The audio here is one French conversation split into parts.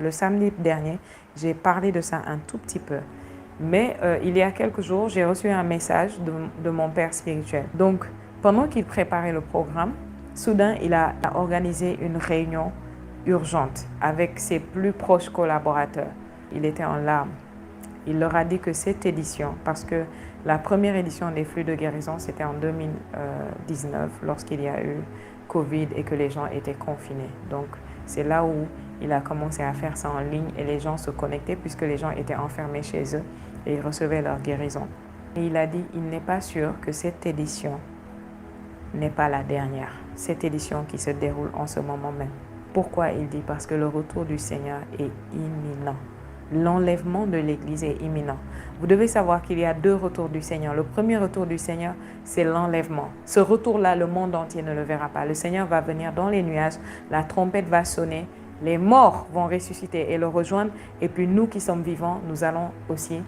Le samedi dernier, j'ai parlé de ça un tout petit peu. Mais il y a quelques jours, j'ai reçu un message de mon père spirituel. Donc, pendant qu'il préparait le programme, soudain, il a organisé une réunion urgente avec ses plus proches collaborateurs. Il était en larmes. Il leur a dit que cette édition, parce que la première édition des flux de guérison, c'était en 2019, lorsqu'il y a eu Covid et que les gens étaient confinés. Donc, c'est là où il a commencé à faire ça en ligne et les gens se connectaient puisque les gens étaient enfermés chez eux et ils recevaient leur guérison. Et il a dit, il n'est pas sûr que cette édition n'est pas la dernière, cette édition qui se déroule en ce moment même. Pourquoi il dit? Parce que le retour du Seigneur est imminent. L'enlèvement de l'Église est imminent. Vous devez savoir qu'il y a deux retours du Seigneur. Le premier retour du Seigneur, c'est l'enlèvement. Ce retour-là, le monde entier ne le verra pas. Le Seigneur va venir dans les nuages, la trompette va sonner, les morts vont ressusciter et le rejoindre. Et puis nous qui sommes vivants, nous allons aussi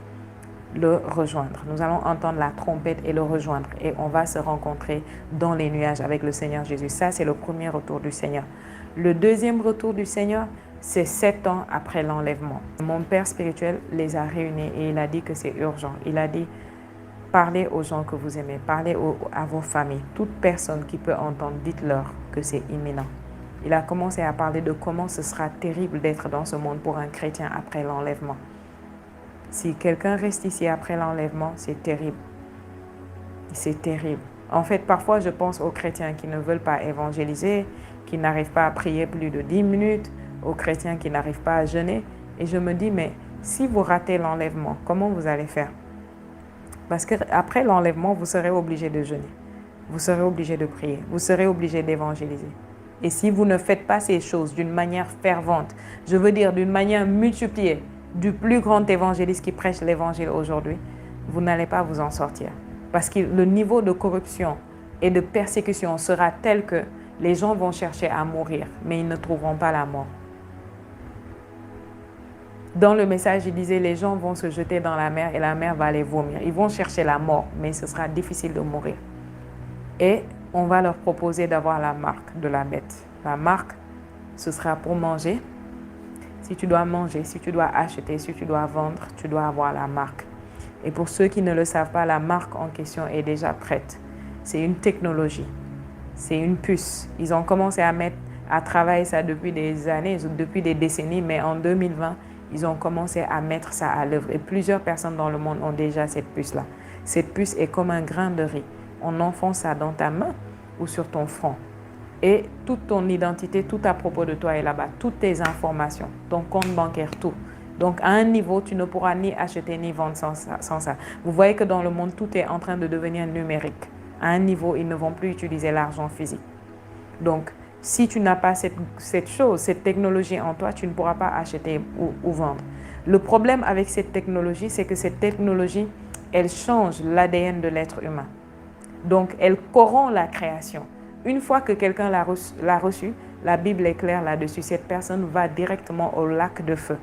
le rejoindre. Nous allons entendre la trompette et le rejoindre. Et on va se rencontrer dans les nuages avec le Seigneur Jésus. Ça, c'est le premier retour du Seigneur. Le deuxième retour du Seigneur, c'est 7 ans après l'enlèvement. Mon père spirituel les a réunis et il a dit que c'est urgent. Il a dit, parlez aux gens que vous aimez, parlez à vos familles. Toute personne qui peut entendre, dites-leur que c'est imminent. Il a commencé à parler de comment ce sera terrible d'être dans ce monde pour un chrétien après l'enlèvement. Si quelqu'un reste ici après l'enlèvement, c'est terrible. C'est terrible. En fait, parfois, je pense aux chrétiens qui ne veulent pas évangéliser, qui n'arrivent pas à prier plus de 10 minutes, aux chrétiens qui n'arrivent pas à jeûner. Et je me dis, mais si vous ratez l'enlèvement, comment vous allez faire? Parce qu'après l'enlèvement, vous serez obligé de jeûner. Vous serez obligé de prier. Vous serez obligé d'évangéliser. Et si vous ne faites pas ces choses d'une manière fervente, je veux dire d'une manière multipliée, du plus grand évangéliste qui prêche l'évangile aujourd'hui, vous n'allez pas vous en sortir. Parce que le niveau de corruption et de persécution sera tel que les gens vont chercher à mourir, mais ils ne trouveront pas la mort. Dans le message, il disait, les gens vont se jeter dans la mer et la mer va les vomir. Ils vont chercher la mort, mais ce sera difficile de mourir. Et on va leur proposer d'avoir la marque de la bête. La marque, ce sera pour manger. Si tu dois manger, si tu dois acheter, si tu dois vendre, tu dois avoir la marque. Et pour ceux qui ne le savent pas, la marque en question est déjà prête. C'est une technologie. C'est une puce. Ils ont commencé à travailler ça depuis des années, depuis des décennies, mais en 2020, ils ont commencé à mettre ça à l'œuvre. Et plusieurs personnes dans le monde ont déjà cette puce-là. Cette puce est comme un grain de riz. On enfonce ça dans ta main ou sur ton front. Et toute ton identité, tout à propos de toi est là-bas. Toutes tes informations, ton compte bancaire, tout. Donc, à un niveau, tu ne pourras ni acheter ni vendre sans ça. Vous voyez que dans le monde, tout est en train de devenir numérique. À un niveau, ils ne vont plus utiliser l'argent physique. Donc, si tu n'as pas cette chose, cette technologie en toi, tu ne pourras pas acheter ou vendre. Le problème avec cette technologie, c'est que cette technologie, elle change l'ADN de l'être humain. Donc, elle corrompt la création. Une fois que quelqu'un l'a reçu, la Bible est claire là-dessus. Cette personne va directement au lac de feu.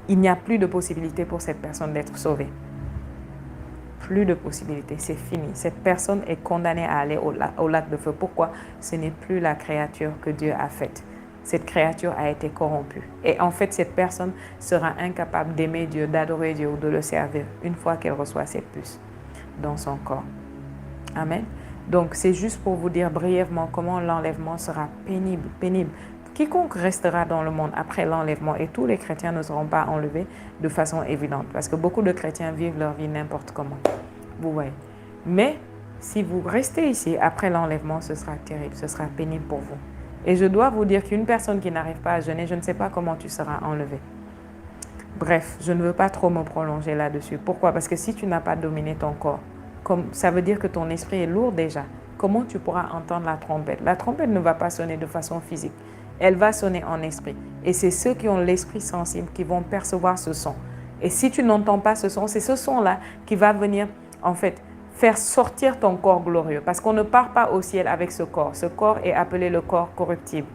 Il n'y a plus de possibilité pour cette personne d'être sauvée. Plus de possibilité, c'est fini. Cette personne est condamnée à aller au lac de feu. Pourquoi? Ce n'est plus la créature que Dieu a faite. Cette créature a été corrompue. Et en fait, cette personne sera incapable d'aimer Dieu, d'adorer Dieu ou de le servir une fois qu'elle reçoit cette puce dans son corps. Amen. Donc, c'est juste pour vous dire brièvement comment l'enlèvement sera pénible. Quiconque restera dans le monde après l'enlèvement, et tous les chrétiens ne seront pas enlevés de façon évidente, parce que beaucoup de chrétiens vivent leur vie n'importe comment. Vous voyez. Mais si vous restez ici après l'enlèvement, ce sera terrible, ce sera pénible pour vous. Et je dois vous dire qu'une personne qui n'arrive pas à jeûner, je ne sais pas comment tu seras enlevé. Bref, je ne veux pas trop me prolonger là-dessus. Pourquoi? Parce que si tu n'as pas dominé ton corps, ça veut dire que ton esprit est lourd déjà. Comment tu pourras entendre la trompette? La trompette ne va pas sonner de façon physique. Elle va sonner en esprit. Et c'est ceux qui ont l'esprit sensible qui vont percevoir ce son. Et si tu n'entends pas ce son, c'est ce son-là qui va venir, en fait, faire sortir ton corps glorieux. Parce qu'on ne part pas au ciel avec ce corps. Ce corps est appelé le corps corruptible.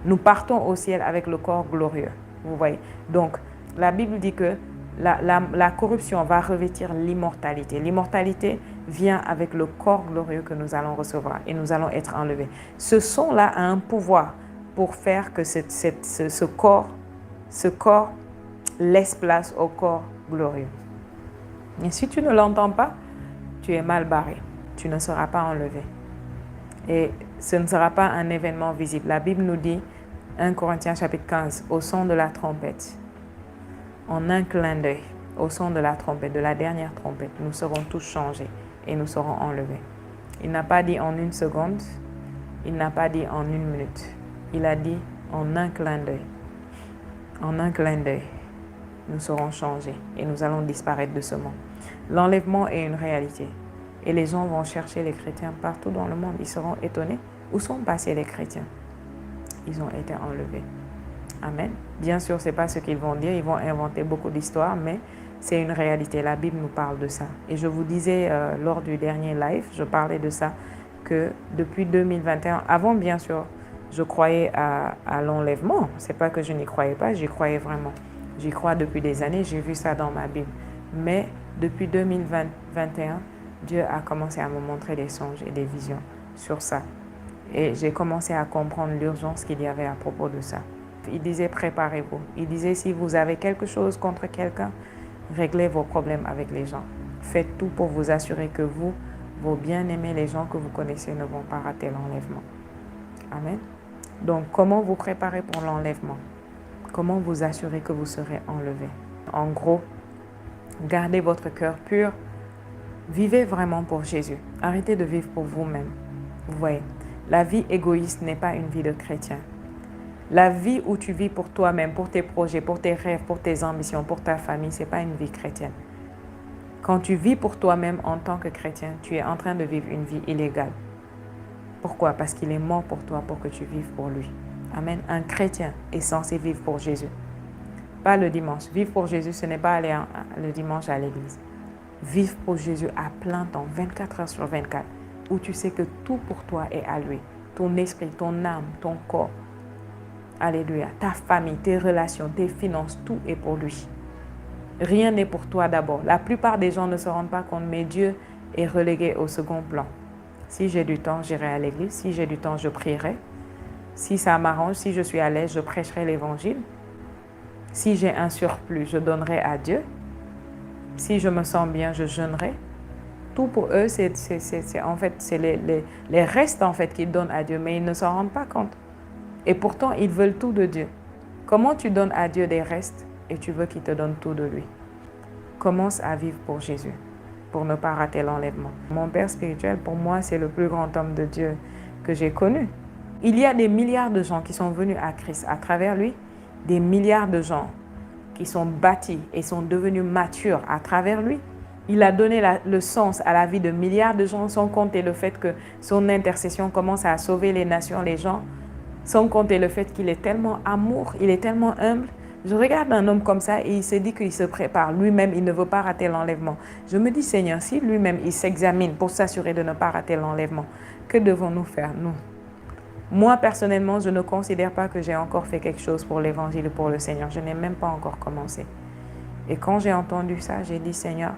Nous partons au ciel avec le corps glorieux. Vous voyez? Donc, la Bible dit que la corruption va revêtir l'immortalité. L'immortalité vient avec le corps glorieux que nous allons recevoir et nous allons être enlevés. Ce son-là a un pouvoir pour faire que ce corps ce corps laisse place au corps glorieux. Et si tu ne l'entends pas, tu es mal barré. Tu ne seras pas enlevé. Et ce ne sera pas un événement visible. La Bible nous dit, 1 Corinthiens chapitre 15, au son de la trompette, en un clin d'œil, au son de la trompette, de la dernière trompette, nous serons tous changés et nous serons enlevés. Il n'a pas dit en une seconde, il n'a pas dit en une minute. Il a dit en un clin d'œil. En un clin d'œil, nous serons changés et nous allons disparaître de ce monde. L'enlèvement est une réalité. Et les gens vont chercher les chrétiens partout dans le monde. Ils seront étonnés. Où sont passés les chrétiens? Ils ont été enlevés. Amen. Bien sûr, ce n'est pas ce qu'ils vont dire. Ils vont inventer beaucoup d'histoires, mais c'est une réalité. La Bible nous parle de ça. Et je vous disais lors du dernier live, je parlais de ça, que depuis 2021, avant bien sûr, je croyais à l'enlèvement. Ce n'est pas que je n'y croyais pas, j'y croyais vraiment. J'y crois depuis des années, j'ai vu ça dans ma Bible. Mais depuis 2021, Dieu a commencé à me montrer des songes et des visions sur ça. Et j'ai commencé à comprendre l'urgence qu'il y avait à propos de ça. Il disait, préparez-vous. Il disait, si vous avez quelque chose contre quelqu'un, réglez vos problèmes avec les gens. Faites tout pour vous assurer que vous, vos bien-aimés, les gens que vous connaissez ne vont pas rater l'enlèvement. Amen. Donc, comment vous préparer pour l'enlèvement? Comment vous assurer que vous serez enlevé? En gros, gardez votre cœur pur. Vivez vraiment pour Jésus. Arrêtez de vivre pour vous-même. Vous voyez, la vie égoïste n'est pas une vie de chrétien. La vie où tu vis pour toi-même, pour tes projets, pour tes rêves, pour tes ambitions, pour ta famille, ce n'est pas une vie chrétienne. Quand tu vis pour toi-même en tant que chrétien, tu es en train de vivre une vie illégale. Pourquoi? Parce qu'il est mort pour toi pour que tu vives pour lui. Amen. Un chrétien est censé vivre pour Jésus. Pas le dimanche. Vivre pour Jésus, ce n'est pas aller le dimanche à l'église. Vivre pour Jésus à plein temps, 24 heures sur 24, où tu sais que tout pour toi est à lui. Ton esprit, ton âme, ton corps. Alléluia. Ta famille, tes relations, tes finances, tout est pour lui. Rien n'est pour toi d'abord. La plupart des gens ne se rendent pas compte, mais Dieu est relégué au second plan. Si j'ai du temps, j'irai à l'église. Si j'ai du temps, je prierai. Si ça m'arrange, si je suis à l'aise, je prêcherai l'évangile. Si j'ai un surplus, je donnerai à Dieu. Si je me sens bien, je jeûnerai. Tout pour eux, c'est les restes en fait qu'ils donnent à Dieu, mais ils ne s'en rendent pas compte. Et pourtant, ils veulent tout de Dieu. Comment tu donnes à Dieu des restes et tu veux qu'il te donne tout de lui? Commence à vivre pour Jésus, pour ne pas rater l'enlèvement. Mon père spirituel, pour moi, c'est le plus grand homme de Dieu que j'ai connu. Il y a des milliards de gens qui sont venus à Christ à travers lui, des milliards de gens qui sont bâtis et sont devenus matures à travers lui. Il a donné le sens à la vie de milliards de gens, sans compter le fait que son intercession commence à sauver les nations, les gens, sans compter le fait qu'il est tellement amour, il est tellement humble. Je regarde un homme comme ça et il se dit qu'il se prépare. Lui-même, il ne veut pas rater l'enlèvement. Je me dis, Seigneur, si lui-même, il s'examine pour s'assurer de ne pas rater l'enlèvement, que devons-nous faire, nous? Moi, personnellement, je ne considère pas que j'ai encore fait quelque chose pour l'évangile ou pour le Seigneur. Je n'ai même pas encore commencé. Et quand j'ai entendu ça, j'ai dit, Seigneur,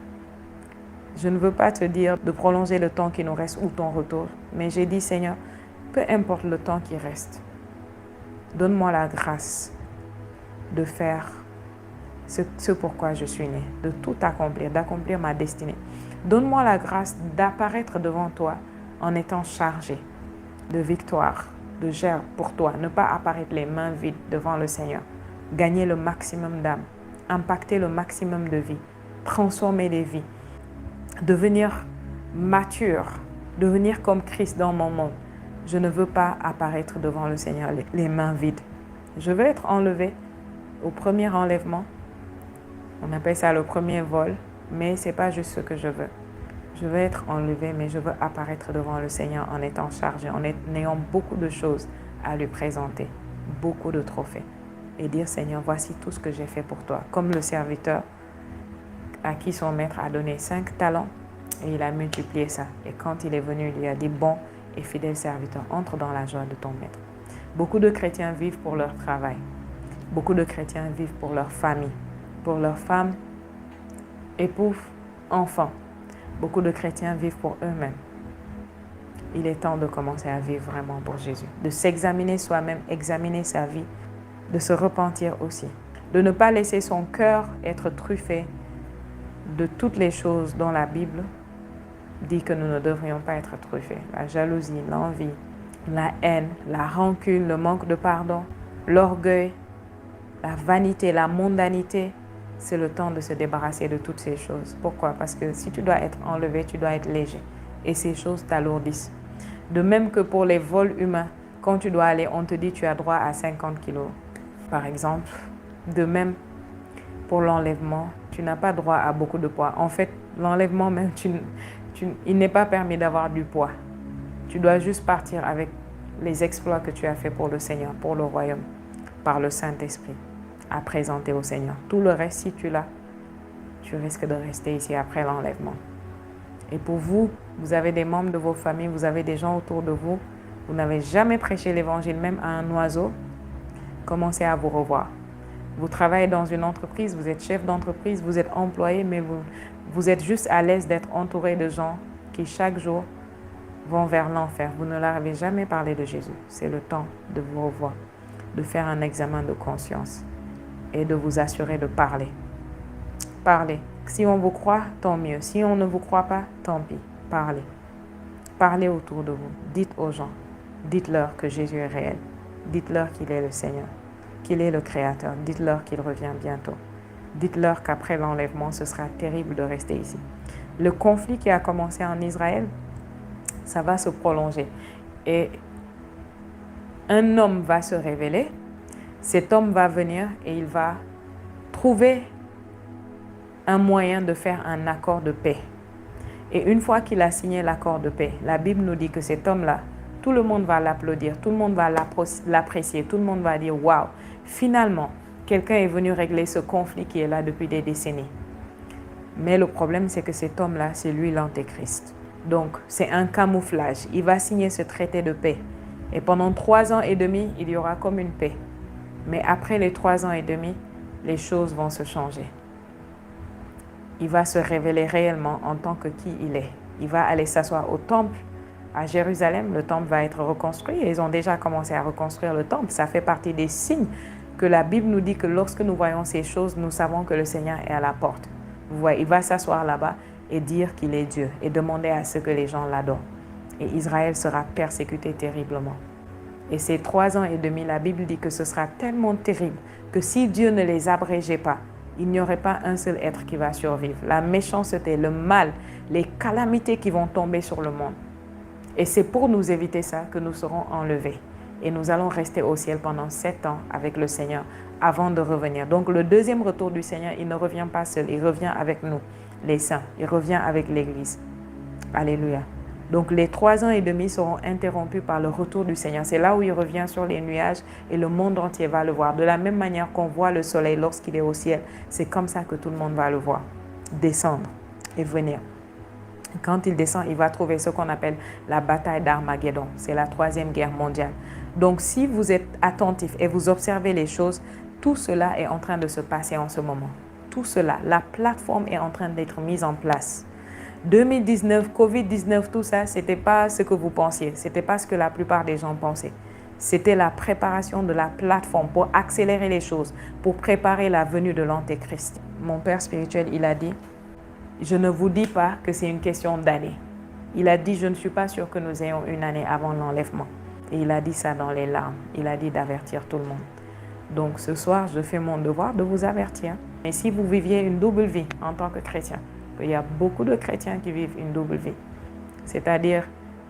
je ne veux pas te dire de prolonger le temps qui nous reste ou ton retour, mais j'ai dit, Seigneur, peu importe le temps qui reste, donne-moi la grâce de faire ce pourquoi je suis né, de tout accomplir, d'accomplir ma destinée. Donne-moi la grâce d'apparaître devant toi en étant chargé de victoire, de gerbe pour toi. Ne pas apparaître les mains vides devant le Seigneur. Gagner le maximum d'âmes, impacter le maximum de vies, transformer les vies, devenir mature, devenir comme Christ dans mon monde. Je ne veux pas apparaître devant le Seigneur les mains vides. Je veux être enlevé au premier enlèvement. On appelle ça le premier vol, mais ce n'est pas juste ce que je veux. Je veux être enlevé, mais je veux apparaître devant le Seigneur en étant chargé, en ayant beaucoup de choses à lui présenter, beaucoup de trophées. Et dire, Seigneur, voici tout ce que j'ai fait pour toi. Comme le serviteur à qui son maître a donné 5 talents et il a multiplié ça. Et quand il est venu, il lui a dit, bon et fidèle serviteur, entre dans la joie de ton maître. Beaucoup de chrétiens vivent pour leur travail. Beaucoup de chrétiens vivent pour leur famille, pour leurs femmes, époux, enfants. Beaucoup de chrétiens vivent pour eux-mêmes. Il est temps de commencer à vivre vraiment pour Jésus, de s'examiner soi-même, examiner sa vie, de se repentir aussi. de ne pas laisser son cœur être truffé de toutes les choses dont la Bible dit que nous ne devrions pas être truffés. La jalousie, l'envie, la haine, la rancune, le manque de pardon, l'orgueil, la vanité, la mondanité. C'est le temps de se débarrasser de toutes ces choses. Pourquoi? Parce que si tu dois être enlevé, tu dois être léger. Et ces choses t'alourdissent. De même que pour les vols humains, quand tu dois aller, on te dit que tu as droit à 50 kilos, par exemple. De même, pour l'enlèvement, tu n'as pas droit à beaucoup de poids. En fait, l'enlèvement même, il n'est pas permis d'avoir du poids. Tu dois juste partir avec les exploits que tu as fait pour le Seigneur, pour le royaume, par le Saint-Esprit, à présenter au Seigneur. Tout le reste, si tu l'as, tu risques de rester ici après l'enlèvement. Et pour vous, vous avez des membres de vos familles, vous avez des gens autour de vous, vous n'avez jamais prêché l'évangile même à un oiseau, commencez à vous revoir. Vous travaillez dans une entreprise, vous êtes chef d'entreprise, vous êtes employé, mais vous êtes juste à l'aise d'être entouré de gens qui chaque jour vont vers l'enfer. Vous ne leur avez jamais parlé de Jésus. C'est le temps de vous revoir, de faire un examen de conscience et de vous assurer de parler. Parlez. Si on vous croit, tant mieux. Si on ne vous croit pas, tant pis. Parlez. Parlez autour de vous. Dites aux gens. Dites-leur que Jésus est réel. Dites-leur qu'il est le Seigneur, qu'il est le Créateur. Dites-leur qu'il revient bientôt. Dites-leur qu'après l'enlèvement, ce sera terrible de rester ici. Le conflit qui a commencé en Israël, ça va se prolonger. Et un homme va se révéler. Cet homme va venir et il va trouver un moyen de faire un accord de paix. Et une fois qu'il a signé l'accord de paix, la Bible nous dit que cet homme-là, tout le monde va l'applaudir, tout le monde va l'apprécier, tout le monde va dire « Waouh, finalement, quelqu'un est venu régler ce conflit qui est là depuis des décennies. » Mais le problème, c'est que cet homme-là, c'est lui l'antéchrist. Donc, c'est un camouflage. Il va signer ce traité de paix. Et pendant 3 ans et demi, il y aura comme une paix. Mais après les 3 ans et demi, les choses vont se changer. Il va se révéler réellement en tant que qui il est. Il va aller s'asseoir au temple à Jérusalem. Le temple va être reconstruit et ils ont déjà commencé à reconstruire le temple. Ça fait partie des signes que la Bible nous dit que lorsque nous voyons ces choses, nous savons que le Seigneur est à la porte. Vous voyez, il va s'asseoir là-bas et dire qu'il est Dieu et demander à ce que les gens l'adorent. Et Israël sera persécuté terriblement. Et ces 3 ans et demi, la Bible dit que ce sera tellement terrible que si Dieu ne les abrégeait pas, il n'y aurait pas un seul être qui va survivre. La méchanceté, le mal, les calamités qui vont tomber sur le monde. Et c'est pour nous éviter ça que nous serons enlevés. Et nous allons rester au ciel pendant 7 ans avec le Seigneur avant de revenir. Donc le deuxième retour du Seigneur, il ne revient pas seul, il revient avec nous, les saints. Il revient avec l'Église. Alléluia. Donc les 3 ans et demi seront interrompus par le retour du Seigneur. C'est là où il revient sur les nuages et le monde entier va le voir. De la même manière qu'on voit le soleil lorsqu'il est au ciel, c'est comme ça que tout le monde va le voir. Descendre et venir. Quand il descend, il va trouver ce qu'on appelle la bataille d'Armageddon. C'est la 3e guerre mondiale. Donc si vous êtes attentif et vous observez les choses, tout cela est en train de se passer en ce moment. Tout cela, la plateforme est en train d'être mise en place. 2019, Covid-19, tout ça, ce n'était pas ce que vous pensiez. Ce n'était pas ce que la plupart des gens pensaient. C'était la préparation de la plateforme pour accélérer les choses, pour préparer la venue de l'Antéchrist. Mon père spirituel, il a dit, je ne vous dis pas que c'est une question d'année. Il a dit, je ne suis pas sûr que nous ayons une année avant l'enlèvement. Et il a dit ça dans les larmes. Il a dit d'avertir tout le monde. Donc ce soir, je fais mon devoir de vous avertir. Et si vous viviez une double vie en tant que chrétien, il y a beaucoup de chrétiens qui vivent une double vie. C'est-à-dire,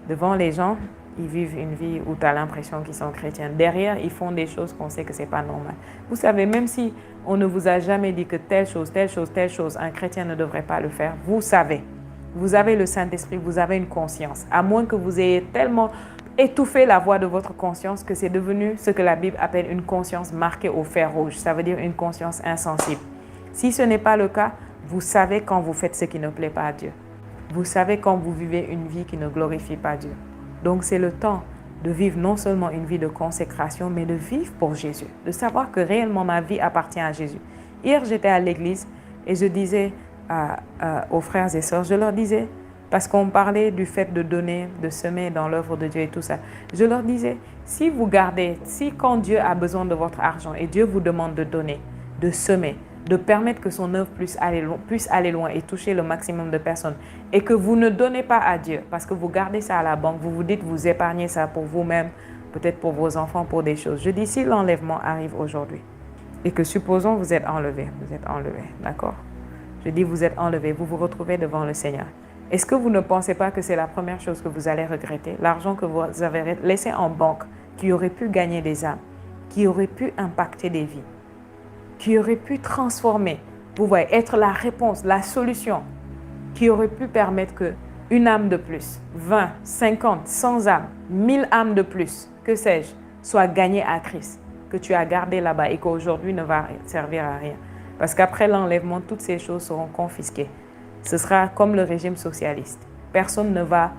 devant les gens, ils vivent une vie où tu as l'impression qu'ils sont chrétiens. Derrière, ils font des choses qu'on sait que ce n'est pas normal. Vous savez, même si on ne vous a jamais dit que telle chose, un chrétien ne devrait pas le faire, vous savez. Vous avez le Saint-Esprit, vous avez une conscience. À moins que vous ayez tellement étouffé la voix de votre conscience que c'est devenu ce que la Bible appelle une conscience marquée au fer rouge. Ça veut dire une conscience insensible. Si ce n'est pas le cas, vous savez quand vous faites ce qui ne plaît pas à Dieu. Vous savez quand vous vivez une vie qui ne glorifie pas Dieu. Donc c'est le temps de vivre non seulement une vie de consécration, mais de vivre pour Jésus. De savoir que réellement ma vie appartient à Jésus. Hier, j'étais à l'église et je disais aux frères et sœurs, je leur disais, parce qu'on parlait du fait de donner, de semer dans l'œuvre de Dieu et tout ça. Je leur disais, si quand Dieu a besoin de votre argent et Dieu vous demande de donner, de semer, de permettre que son œuvre puisse aller loin et toucher le maximum de personnes. Et que vous ne donnez pas à Dieu parce que vous gardez ça à la banque, vous vous dites vous épargnez ça pour vous-même, peut-être pour vos enfants, pour des choses. Je dis si l'enlèvement arrive aujourd'hui et que supposons vous êtes enlevé, d'accord? Je dis vous êtes enlevé, vous vous retrouvez devant le Seigneur. Est-ce que vous ne pensez pas que c'est la première chose que vous allez regretter? L'argent que vous avez laissé en banque, qui aurait pu gagner des âmes, qui aurait pu impacter des vies, qui aurait pu transformer, vous voyez, être la réponse, la solution, qui aurait pu permettre qu'une âme de plus, 20, 50, 100 âmes, 1000 âmes de plus, que sais-je, soit gagnée à Christ, que tu as gardé là-bas et qu'aujourd'hui ne va servir à rien. Parce qu'après l'enlèvement, toutes ces choses seront confisquées. Ce sera comme le régime socialiste. Personne ne va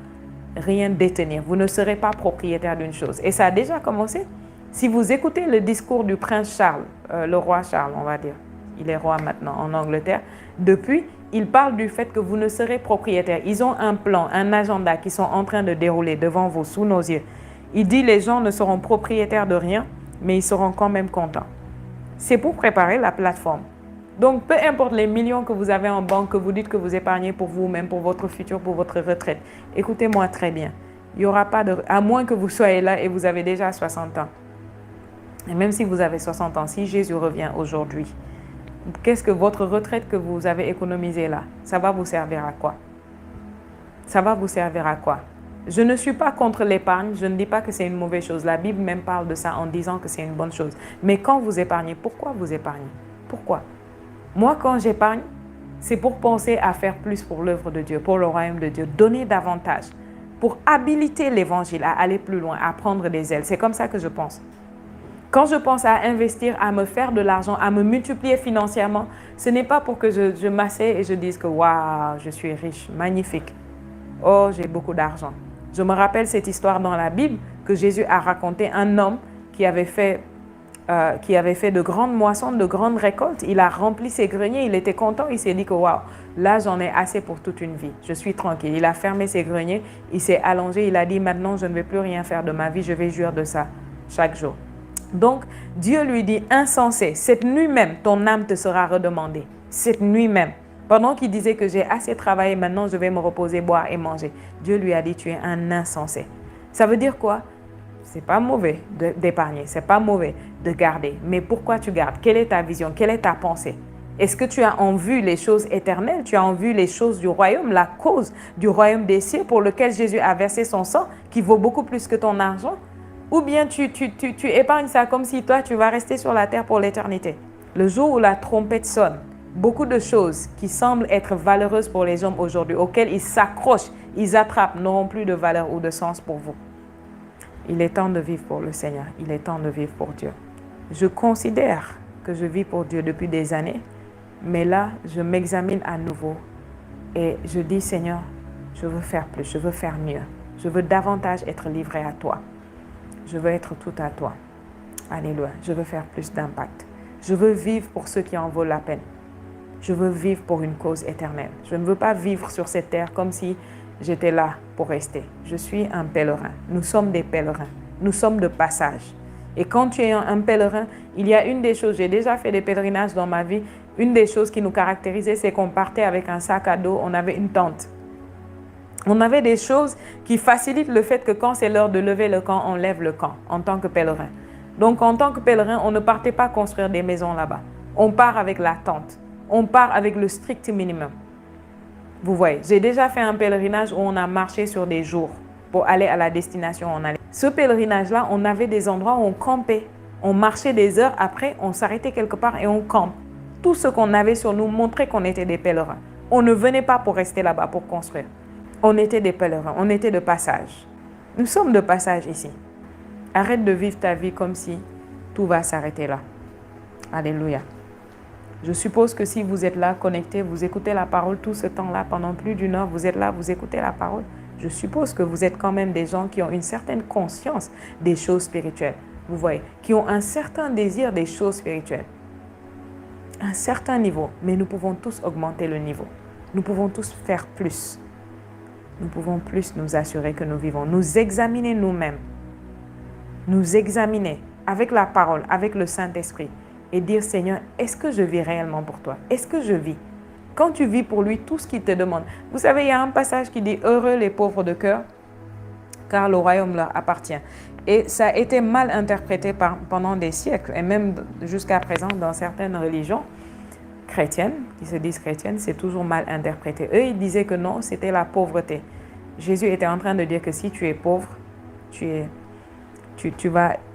rien détenir. Vous ne serez pas propriétaire d'une chose. Et ça a déjà commencé. Si vous écoutez le discours du prince Charles, le roi Charles, on va dire, il est roi maintenant en Angleterre, depuis, il parle du fait que vous ne serez propriétaire. Ils ont un plan, un agenda qui sont en train de dérouler devant vous, sous nos yeux. Il dit les gens ne seront propriétaires de rien, mais ils seront quand même contents. C'est pour préparer la plateforme. Donc, peu importe les millions que vous avez en banque, que vous dites que vous épargnez pour vous-même, pour votre futur, pour votre retraite, écoutez-moi très bien. Il n'y aura pas de... À moins que vous soyez là et vous avez déjà 60 ans. Et même si vous avez 60 ans, si Jésus revient aujourd'hui, qu'est-ce que votre retraite que vous avez économisée là, ça va vous servir à quoi? Ça va vous servir à quoi? Je ne suis pas contre l'épargne, je ne dis pas que c'est une mauvaise chose. La Bible même parle de ça en disant que c'est une bonne chose. Mais quand vous épargnez, pourquoi vous épargnez? Pourquoi? Moi, quand j'épargne, c'est pour penser à faire plus pour l'œuvre de Dieu, pour le royaume de Dieu, donner davantage, pour habiliter l'évangile à aller plus loin, à prendre des ailes. C'est comme ça que je pense. Quand je pense à investir, à me faire de l'argent, à me multiplier financièrement, ce n'est pas pour que je m'assieds et je dise que waouh, je suis riche, magnifique. Oh, j'ai beaucoup d'argent. Je me rappelle cette histoire dans la Bible que Jésus a raconté, un homme qui avait fait de grandes moissons, de grandes récoltes. Il a rempli ses greniers, il était content, il s'est dit que waouh, là j'en ai assez pour toute une vie, je suis tranquille. Il a fermé ses greniers, il s'est allongé, il a dit maintenant je ne vais plus rien faire de ma vie, je vais jouir de ça chaque jour. Donc Dieu lui dit insensé, cette nuit même ton âme te sera redemandée, cette nuit même. Pendant qu'il disait que j'ai assez travaillé, maintenant je vais me reposer, boire et manger. Dieu lui a dit tu es un insensé. Ça veut dire quoi? C'est pas mauvais d'épargner, c'est pas mauvais de garder. Mais pourquoi tu gardes? Quelle est ta vision? Quelle est ta pensée? Est-ce que tu as en vue les choses éternelles? Tu as en vue les choses du royaume, la cause du royaume des cieux pour lequel Jésus a versé son sang, qui vaut beaucoup plus que ton argent? Ou bien tu épargnes ça comme si toi, tu vas rester sur la terre pour l'éternité? Le jour où la trompette sonne, beaucoup de choses qui semblent être valeureuses pour les hommes aujourd'hui, auxquelles ils s'accrochent, ils attrapent, n'auront plus de valeur ou de sens pour vous. Il est temps de vivre pour le Seigneur. Il est temps de vivre pour Dieu. Je considère que je vis pour Dieu depuis des années, mais là, je m'examine à nouveau et je dis, Seigneur, je veux faire plus, je veux faire mieux. Je veux davantage être livré à toi. Je veux être tout à toi. Alléluia. Je veux faire plus d'impact. Je veux vivre pour ceux qui en vaut la peine. Je veux vivre pour une cause éternelle. Je ne veux pas vivre sur cette terre comme si j'étais là pour rester. Je suis un pèlerin. Nous sommes des pèlerins. Nous sommes de passage. Et quand tu es un pèlerin, il y a une des choses, j'ai déjà fait des pèlerinages dans ma vie, une des choses qui nous caractérisait, c'est qu'on partait avec un sac à dos, on avait une tente. On avait des choses qui facilitent le fait que quand c'est l'heure de lever le camp, on lève le camp en tant que pèlerin. Donc en tant que pèlerin, on ne partait pas construire des maisons là-bas. On part avec la tente. On part avec le strict minimum. Vous voyez, j'ai déjà fait un pèlerinage où on a marché sur des jours pour aller à la destination où on allait. Ce pèlerinage-là, on avait des endroits où on campait. On marchait des heures, après on s'arrêtait quelque part et on campe. Tout ce qu'on avait sur nous montrait qu'on était des pèlerins. On ne venait pas pour rester là-bas, pour construire. On était des pèlerins, on était de passage. Nous sommes de passage ici. Arrête de vivre ta vie comme si tout va s'arrêter là. Alléluia. Je suppose que si vous êtes là, connecté, vous écoutez la parole tout ce temps-là, pendant plus d'une heure, vous êtes là, vous écoutez la parole. Je suppose que vous êtes quand même des gens qui ont une certaine conscience des choses spirituelles. Vous voyez, qui ont un certain désir des choses spirituelles. Un certain niveau, mais nous pouvons tous augmenter le niveau. Nous pouvons tous faire plus. Nous pouvons plus nous assurer que nous vivons. Nous examiner nous-mêmes. Nous examiner avec la parole, avec le Saint-Esprit. et dire, Seigneur, est-ce que je vis réellement pour toi? Est-ce que je vis? Quand tu vis pour lui, tout ce qu'il te demande. Vous savez, il y a un passage qui dit, heureux les pauvres de cœur, car le royaume leur appartient. Et ça a été mal interprété pendant des siècles, et même jusqu'à présent dans certaines religions chrétiennes, qui se disent chrétiennes, c'est toujours mal interprété. Eux, ils disaient que non, c'était la pauvreté. Jésus était en train de dire que si tu es pauvre,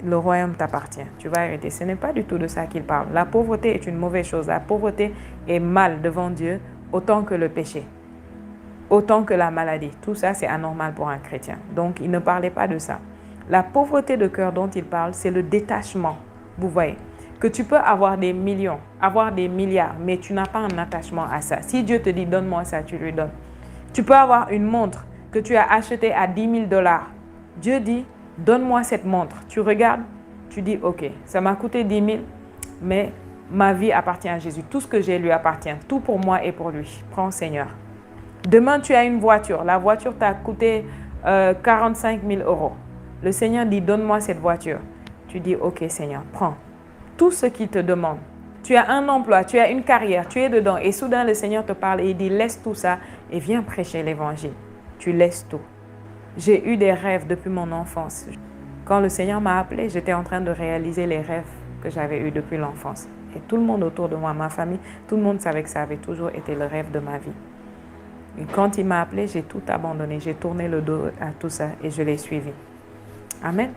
le royaume t'appartient, tu vas hériter. Ce n'est pas du tout de ça qu'il parle. La pauvreté est une mauvaise chose. La pauvreté est mal devant Dieu, autant que le péché, autant que la maladie. Tout ça, c'est anormal pour un chrétien. Donc, il ne parlait pas de ça. La pauvreté de cœur dont il parle, c'est le détachement. Vous voyez, que tu peux avoir des millions, avoir des milliards, mais tu n'as pas un attachement à ça. Si Dieu te dit, donne-moi ça, tu lui donnes. Tu peux avoir une montre que tu as achetée à 10 000 $. Dieu dit, donne-moi cette montre. Tu regardes, tu dis, ok, ça m'a coûté 10 000, mais ma vie appartient à Jésus. Tout ce que j'ai lui appartient. Tout pour moi et pour lui. Prends, Seigneur. Demain, tu as une voiture. La voiture t'a coûté 45 000 €. Le Seigneur dit, donne-moi cette voiture. Tu dis, ok, Seigneur, prends. Tout ce qu'il te demande. Tu as un emploi, tu as une carrière, tu es dedans. Et soudain, le Seigneur te parle et il dit, laisse tout ça et viens prêcher l'évangile. Tu laisses tout. J'ai eu des rêves depuis mon enfance. Quand le Seigneur m'a appelé, j'étais en train de réaliser les rêves que j'avais eus depuis l'enfance. Et tout le monde autour de moi, ma famille, tout le monde savait que ça avait toujours été le rêve de ma vie. Et quand il m'a appelé, j'ai tout abandonné. J'ai tourné le dos à tout ça et je l'ai suivi. Amen.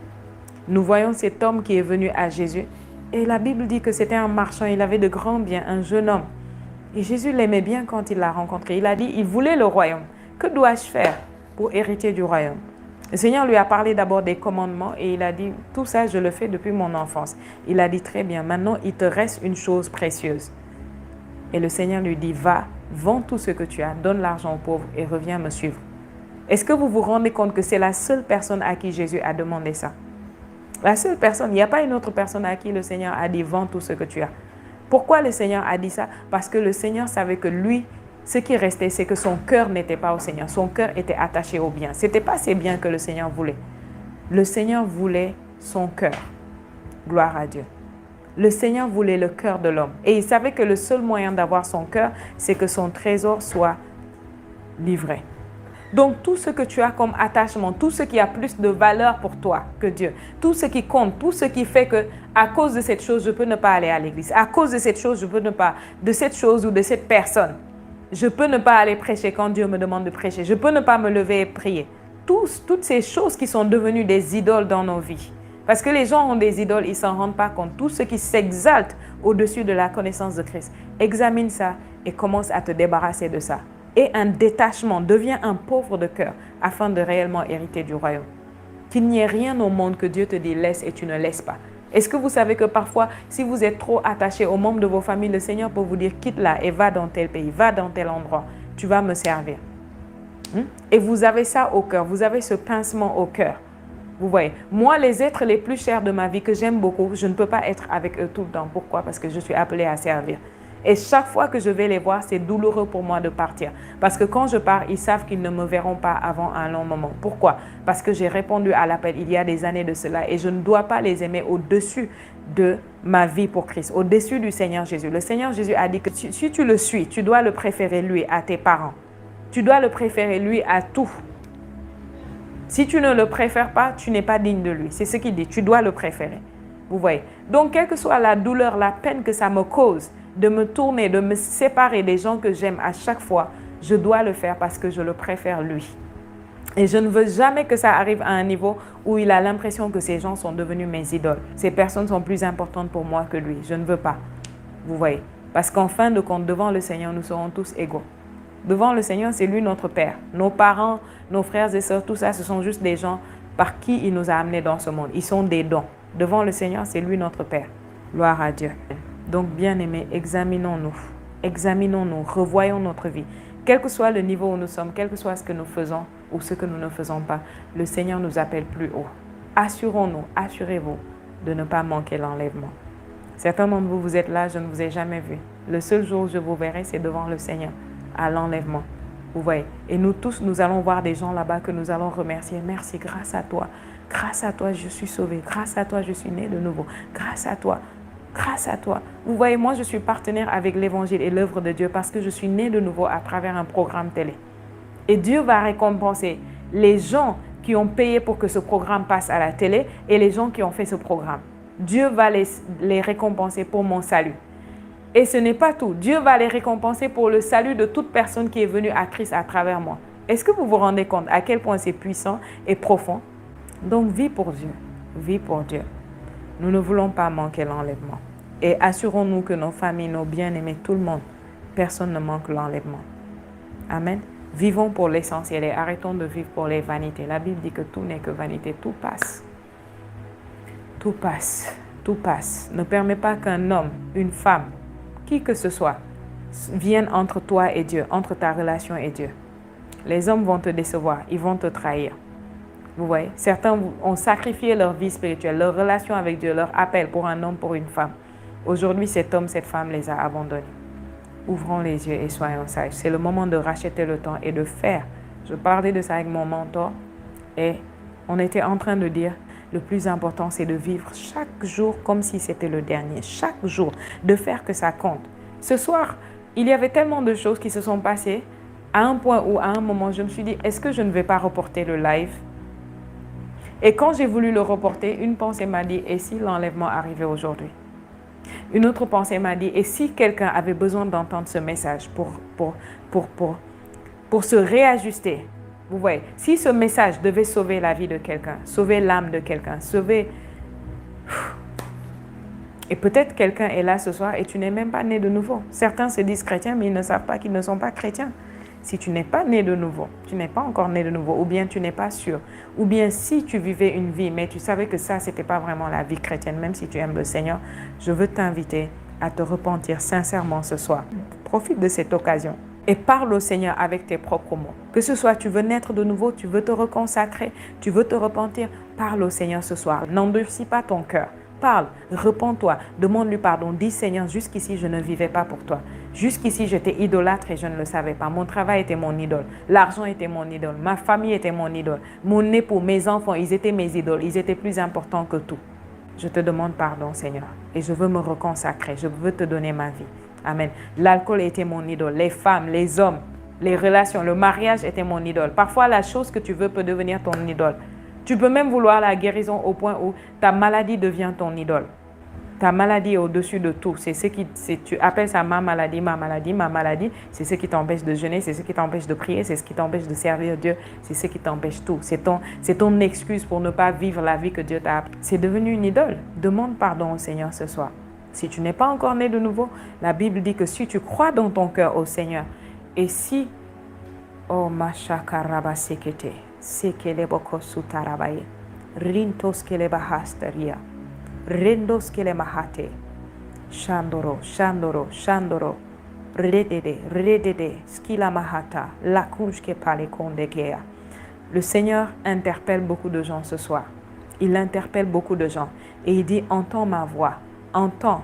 Nous voyons cet homme qui est venu à Jésus. Et la Bible dit que c'était un marchand. Il avait de grands biens, un jeune homme. Et Jésus l'aimait bien quand il l'a rencontré. Il a dit, il voulait le royaume. Que dois-je faire pour hériter du royaume? Le Seigneur lui a parlé d'abord des commandements et il a dit, tout ça, je le fais depuis mon enfance. Il a dit, très bien, maintenant, il te reste une chose précieuse. Et le Seigneur lui dit, va, vends tout ce que tu as, donne l'argent aux pauvres et reviens me suivre. Est-ce que vous vous rendez compte que c'est la seule personne à qui Jésus a demandé ça? La seule personne, il n'y a pas une autre personne à qui le Seigneur a dit, vends tout ce que tu as. Pourquoi le Seigneur a dit ça? Parce que le Seigneur savait que lui, ce qui restait, c'est que son cœur n'était pas au Seigneur. Son cœur était attaché aux biens. Ce n'était pas ces biens que le Seigneur voulait. Le Seigneur voulait son cœur. Gloire à Dieu. Le Seigneur voulait le cœur de l'homme. Et il savait que le seul moyen d'avoir son cœur, c'est que son trésor soit livré. Donc, tout ce que tu as comme attachement, tout ce qui a plus de valeur pour toi que Dieu, tout ce qui compte, tout ce qui fait que, à cause de cette chose, je peux ne pas aller à l'église. À cause de cette chose, je peux ne pas, de cette chose ou de cette personne, je peux ne pas aller prêcher quand Dieu me demande de prêcher. Je peux ne pas me lever et prier. Toutes ces choses qui sont devenues des idoles dans nos vies. Parce que les gens ont des idoles, ils ne s'en rendent pas compte. Tout ce qui s'exalte au-dessus de la connaissance de Christ. Examine ça et commence à te débarrasser de ça. Et un détachement, deviens un pauvre de cœur afin de réellement hériter du royaume. Qu'il n'y ait rien au monde que Dieu te dit laisse et tu ne laisses pas. Est-ce que vous savez que parfois, si vous êtes trop attaché aux membres de vos familles, le Seigneur peut vous dire quitte-la et va dans tel pays, va dans tel endroit, tu vas me servir. Et vous avez ça au cœur, vous avez ce pincement au cœur. Vous voyez, moi, les êtres les plus chers de ma vie que j'aime beaucoup, je ne peux pas être avec eux tout le temps. Pourquoi? Parce que je suis appelée à servir. Et chaque fois que je vais les voir, c'est douloureux pour moi de partir. Parce que quand je pars, ils savent qu'ils ne me verront pas avant un long moment. Pourquoi? Parce que j'ai répondu à l'appel il y a des années de cela et je ne dois pas les aimer au-dessus de ma vie pour Christ, au-dessus du Seigneur Jésus. Le Seigneur Jésus a dit que si tu le suis, tu dois le préférer lui à tes parents. Tu dois le préférer lui à tout. Si tu ne le préfères pas, tu n'es pas digne de lui. C'est ce qu'il dit, tu dois le préférer. Vous voyez? Donc, quelle que soit la douleur, la peine que ça me cause, de me tourner, de me séparer des gens que j'aime à chaque fois, je dois le faire parce que je le préfère lui. Et je ne veux jamais que ça arrive à un niveau où il a l'impression que ces gens sont devenus mes idoles. Ces personnes sont plus importantes pour moi que lui. Je ne veux pas. Vous voyez? Parce qu'en fin de compte, devant le Seigneur, nous serons tous égaux. Devant le Seigneur, c'est lui notre Père. Nos parents, nos frères et sœurs, tout ça, ce sont juste des gens par qui il nous a amenés dans ce monde. Ils sont des dons. Devant le Seigneur, c'est lui notre Père. Gloire à Dieu. Donc, bien-aimés, examinons-nous, revoyons notre vie. Quel que soit le niveau où nous sommes, quel que soit ce que nous faisons ou ce que nous ne faisons pas, le Seigneur nous appelle plus haut. Assurons-nous, assurez-vous de ne pas manquer l'enlèvement. Certains d'entre vous, vous êtes là, je ne vous ai jamais vu. Le seul jour où je vous verrai, c'est devant le Seigneur, à l'enlèvement. Vous voyez, et nous tous, nous allons voir des gens là-bas que nous allons remercier. Merci, grâce à toi, je suis sauvé. Grâce à toi, je suis né de nouveau. Grâce à toi. Grâce à toi. Vous voyez, moi, je suis partenaire avec l'Évangile et l'œuvre de Dieu parce que je suis née de nouveau à travers un programme télé. Et Dieu va récompenser les gens qui ont payé pour que ce programme passe à la télé et les gens qui ont fait ce programme. Dieu va les récompenser pour mon salut. Et ce n'est pas tout. Dieu va les récompenser pour le salut de toute personne qui est venue à Christ à travers moi. Est-ce que vous vous rendez compte à quel point c'est puissant et profond? Donc, vis pour Dieu. Vis pour Dieu. Nous ne voulons pas manquer l'enlèvement. Et assurons-nous que nos familles, nos bien-aimés, tout le monde, personne ne manque l'enlèvement. Amen. Vivons pour l'essentiel et arrêtons de vivre pour les vanités. La Bible dit que tout n'est que vanité. Tout passe. Tout passe. Tout passe. Ne permets pas qu'un homme, une femme, qui que ce soit, vienne entre toi et Dieu, entre ta relation et Dieu. Les hommes vont te décevoir, ils vont te trahir. Vous voyez, certains ont sacrifié leur vie spirituelle, leur relation avec Dieu, leur appel pour un homme, pour une femme. Aujourd'hui, cet homme, cette femme les a abandonnés. Ouvrons les yeux et soyons sages. C'est le moment de racheter le temps et de faire. Je parlais de ça avec mon mentor et on était en train de dire, le plus important, c'est de vivre chaque jour comme si c'était le dernier. Chaque jour, de faire que ça compte. Ce soir, il y avait tellement de choses qui se sont passées à un point où, à un moment, je me suis dit, est-ce que je ne vais pas reporter le live? Et quand j'ai voulu le reporter, une pensée m'a dit, et si l'enlèvement arrivait aujourd'hui? Une autre pensée m'a dit, et si quelqu'un avait besoin d'entendre ce message pour se réajuster? Vous voyez, si ce message devait sauver la vie de quelqu'un, sauver l'âme de quelqu'un, sauver... Et peut-être quelqu'un est là ce soir et tu n'es même pas né de nouveau. Certains se disent chrétiens, mais ils ne savent pas qu'ils ne sont pas chrétiens. Si tu n'es pas né de nouveau, tu n'es pas encore né de nouveau, ou bien tu n'es pas sûr, ou bien si tu vivais une vie, mais tu savais que ça, ce n'était pas vraiment la vie chrétienne, même si tu aimes le Seigneur, je veux t'inviter à te repentir sincèrement ce soir. Profite de cette occasion et parle au Seigneur avec tes propres mots. Que ce soit tu veux naître de nouveau, tu veux te reconsacrer, tu veux te repentir, parle au Seigneur ce soir. N'endurcis pas ton cœur. Parle, repens-toi, demande-lui pardon. Dis Seigneur, jusqu'ici je ne vivais pas pour toi. Jusqu'ici j'étais idolâtre et je ne le savais pas. Mon travail était mon idole, l'argent était mon idole, ma famille était mon idole, mon époux, mes enfants, ils étaient mes idoles, ils étaient plus importants que tout. Je te demande pardon Seigneur et je veux me reconsacrer, je veux te donner ma vie. Amen. L'alcool était mon idole, les femmes, les hommes, les relations, le mariage était mon idole. Parfois la chose que tu veux peut devenir ton idole. Tu peux même vouloir la guérison au point où ta maladie devient ton idole. Ta maladie est au-dessus de tout. Tu appelles ça ma maladie, ma maladie, ma maladie. C'est ce qui t'empêche de jeûner, c'est ce qui t'empêche de prier, c'est ce qui t'empêche de servir Dieu, c'est ce qui t'empêche tout. C'est ton excuse pour ne pas vivre la vie que Dieu t'a appelée. C'est devenu une idole. Demande pardon au Seigneur ce soir. Si tu n'es pas encore né de nouveau, la Bible dit que si tu crois dans ton cœur au Seigneur, et si, oh machakaraba sekete, sekeleboko sutarabaye, rintos kelebahasteria. Rendos kele mahate, shandoro, shandoro, shandoro, redede, skila mahata, lakunj ke pale kondegea. Le Seigneur interpelle beaucoup de gens ce soir. Il interpelle beaucoup de gens et il dit, entends ma voix, entends,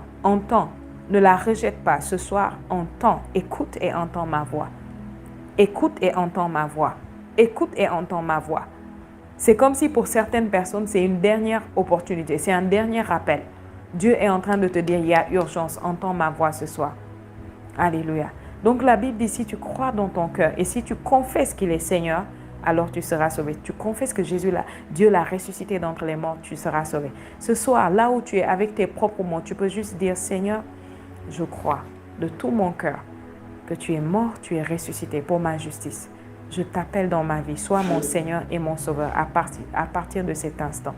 ne la rejette pas. Ce soir, entends, écoute et entends ma voix. Écoute et entends ma voix. Écoute et entends ma voix. C'est comme si pour certaines personnes, c'est une dernière opportunité, c'est un dernier rappel. Dieu est en train de te dire, il y a urgence, entends ma voix ce soir. Alléluia. Donc la Bible dit, si tu crois dans ton cœur et si tu confesses qu'il est Seigneur, alors tu seras sauvé. Tu confesses que Dieu l'a ressuscité d'entre les morts, tu seras sauvé. Ce soir, là où tu es avec tes propres mots, tu peux juste dire, Seigneur, je crois de tout mon cœur que tu es mort, tu es ressuscité pour ma justice. Je t'appelle dans ma vie, sois mon Seigneur et mon Sauveur à partir de cet instant.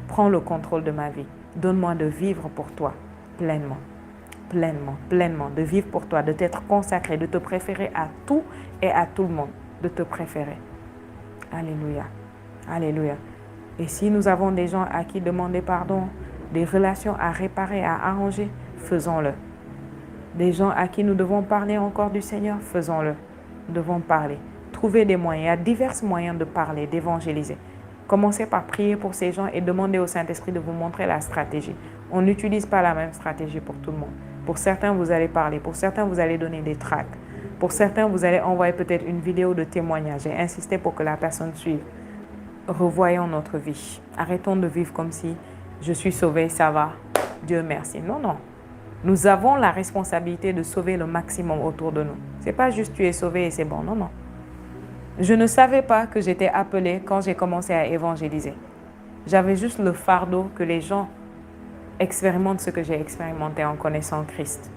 Prends le contrôle de ma vie. Donne-moi de vivre pour toi pleinement, de vivre pour toi, de t'être consacré, de te préférer à tout et à tout le monde, de te préférer. Alléluia, alléluia. Et si nous avons des gens à qui demander pardon, des relations à réparer, à arranger, faisons-le. Des gens à qui nous devons parler encore du Seigneur, faisons-le. Nous devons parler. Trouver des moyens. Il y a divers moyens de parler, d'évangéliser. Commencez par prier pour ces gens et demandez au Saint-Esprit de vous montrer la stratégie. On n'utilise pas la même stratégie pour tout le monde. Pour certains, vous allez parler. Pour certains, vous allez donner des tracts. Pour certains, vous allez envoyer peut-être une vidéo de témoignage et insister pour que la personne suive. Revoyons notre vie. Arrêtons de vivre comme si je suis sauvé, ça va. Dieu merci. Non, non. Nous avons la responsabilité de sauver le maximum autour de nous. Ce n'est pas juste tu es sauvé et c'est bon, non, non. Je ne savais pas que j'étais appelée quand j'ai commencé à évangéliser. J'avais juste le fardeau que les gens expérimentent ce que j'ai expérimenté en connaissant Christ.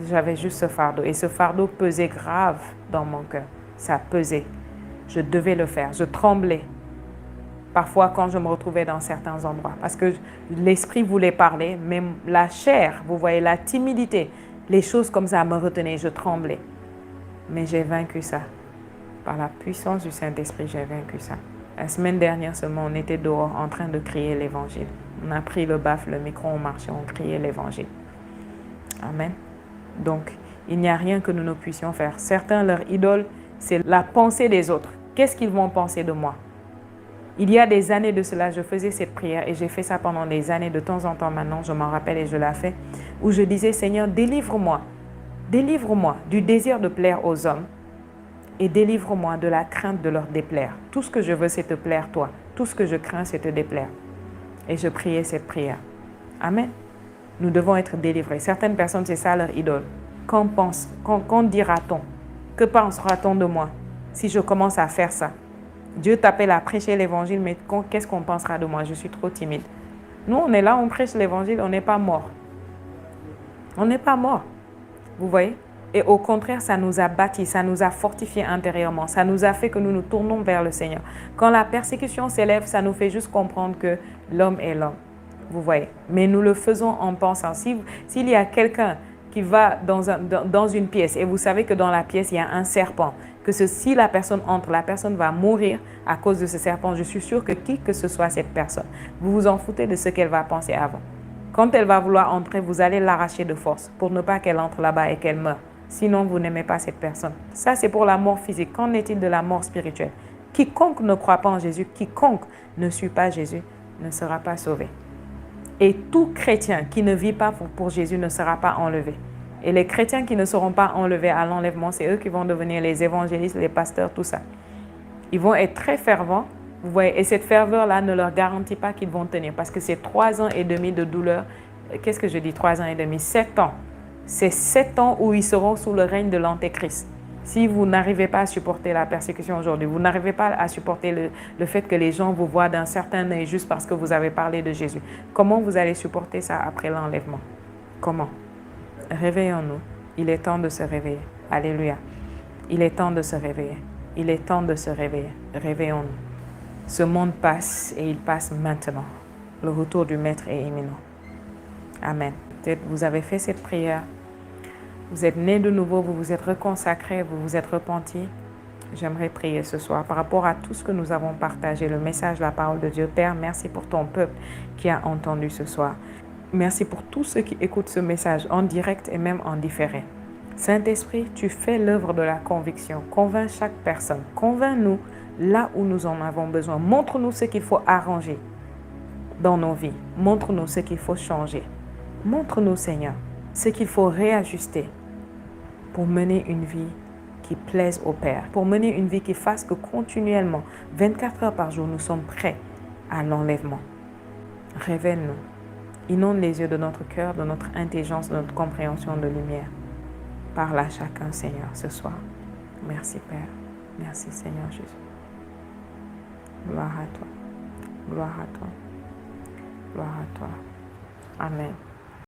J'avais juste ce fardeau et ce fardeau pesait grave dans mon cœur. Ça pesait. Je devais le faire. Je tremblais parfois quand je me retrouvais dans certains endroits parce que l'esprit voulait parler, mais la chair, vous voyez, la timidité, les choses comme ça me retenaient. Je tremblais. Mais j'ai vaincu ça. Par la puissance du Saint-Esprit, j'ai vaincu ça. La semaine dernière seulement, on était dehors en train de crier l'évangile. On a pris le baffle, le micro, on marchait, on criait l'évangile. Amen. Donc, il n'y a rien que nous ne puissions faire. Certains, leur idole, c'est la pensée des autres. Qu'est-ce qu'ils vont penser de moi? Il y a des années de cela, je faisais cette prière et j'ai fait ça pendant des années. De temps en temps maintenant, je m'en rappelle et je la fais, où je disais, Seigneur, délivre-moi du désir de plaire aux hommes et délivre-moi de la crainte de leur déplaire. Tout ce que je veux, c'est te plaire, toi. Tout ce que je crains, c'est te déplaire. Et je priais cette prière. Amen. Nous devons être délivrés. Certaines personnes, c'est ça leur idole. Qu'en dira-t-on? Que pensera-t-on de moi si je commence à faire ça? Dieu t'appelle à prêcher l'évangile, mais qu'est-ce qu'on pensera de moi? Je suis trop timide. Nous, on est là, on prêche l'évangile, on n'est pas mort. On n'est pas mort. Vous voyez? Et au contraire, ça nous a bâtis, ça nous a fortifiés intérieurement, ça nous a fait que nous nous tournons vers le Seigneur. Quand la persécution s'élève, ça nous fait juste comprendre que l'homme est l'homme. Vous voyez? Mais nous le faisons en pensant. S'il y a quelqu'un qui va dans une pièce et vous savez que dans la pièce, il y a un serpent, que si la personne entre, la personne va mourir à cause de ce serpent, je suis sûre que qui que ce soit cette personne, vous vous en foutez de ce qu'elle va penser avant. Quand elle va vouloir entrer, vous allez l'arracher de force pour ne pas qu'elle entre là-bas et qu'elle meure. Sinon, vous n'aimez pas cette personne. Ça, c'est pour la mort physique. Qu'en est-il de la mort spirituelle? Quiconque ne croit pas en Jésus, quiconque ne suit pas Jésus, ne sera pas sauvé. Et tout chrétien qui ne vit pas pour Jésus ne sera pas enlevé. Et les chrétiens qui ne seront pas enlevés à l'enlèvement, c'est eux qui vont devenir les évangélistes, les pasteurs, tout ça. Ils vont être très fervents, vous voyez, et cette ferveur-là ne leur garantit pas qu'ils vont tenir, parce que c'est 3 ans et demi de douleur. Qu'est-ce que je dis 3 ans et demi? 7 ans. C'est 7 ans où ils seront sous le règne de l'Antéchrist. Si vous n'arrivez pas à supporter la persécution aujourd'hui, vous n'arrivez pas à supporter le fait que les gens vous voient d'un certain œil juste parce que vous avez parlé de Jésus, comment vous allez supporter ça après l'enlèvement? Comment? Réveillons-nous. Il est temps de se réveiller. Alléluia. Il est temps de se réveiller. Il est temps de se réveiller. Réveillons-nous. Ce monde passe et il passe maintenant. Le retour du Maître est imminent. Amen. Peut-être vous avez fait cette prière. Vous êtes né de nouveau, vous vous êtes reconsacré, vous vous êtes repenti. J'aimerais prier ce soir par rapport à tout ce que nous avons partagé, le message, la parole de Dieu. Père, merci pour ton peuple qui a entendu ce soir. Merci pour tous ceux qui écoutent ce message en direct et même en différé. Saint-Esprit, tu fais l'œuvre de la conviction. Convainc chaque personne. Convainc-nous là où nous en avons besoin. Montre-nous ce qu'il faut arranger dans nos vies. Montre-nous ce qu'il faut changer. Montre-nous, Seigneur, ce qu'il faut réajuster pour mener une vie qui plaise au Père, pour mener une vie qui fasse que continuellement, 24 heures par jour, nous sommes prêts à l'enlèvement. Révèle-nous. Inonde les yeux de notre cœur, de notre intelligence, de notre compréhension de lumière. Parle à chacun, Seigneur, ce soir. Merci, Père. Merci, Seigneur Jésus. Gloire à toi. Gloire à toi. Gloire à toi. Amen.